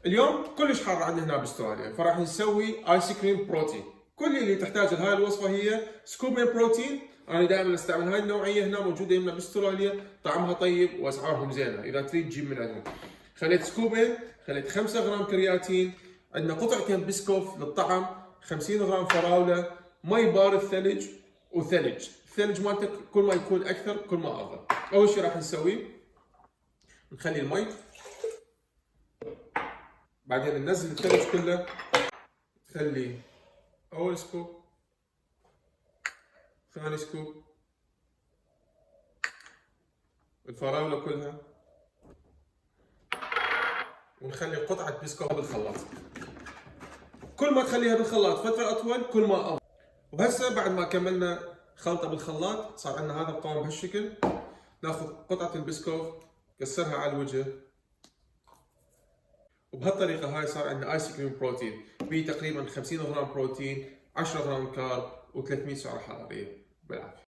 اليوم كلش حار عندنا هنا باستراليا، فراح نسوي ايس كريم بروتين. كل اللي تحتاج لهاي الوصفه هي سكوبين بروتين. انا دائما استعمل هاي النوعيه، هنا موجوده هنا باستراليا، طعمها طيب واسعارهم زينه، اذا تريد تجيب من عندهم. خليت سكوبين، خليت 5 غرام كرياتين، عندنا قطعتين بسكوف للطعم، 50 غرام فراوله، مي بارد ثلج وثلج. الثلج مالتك كل ما يكون اكثر كل ما افضل. اول شيء راح نسويه نخلي المي، بعدين ننزل الثلج كله، نخلي اول سكوب، ثاني سكوب، الفراولة كلها، ونخلي قطعة بسكوت بالخلاط. كل ما تخليها بالخلاط فترة أطول كل ما أفضل. وهسه بعد ما كملنا خلطة بالخلاط صار عندنا هذا القوام بهالشكل. ناخذ قطعة البسكوت نكسرها على الوجه، وبهالطريقة هاي صار عندنا ايس كريم بروتين، فيه تقريبا 50 غرام بروتين، 10 غرام كارب، و300 سعرة حرارية. بالعافية.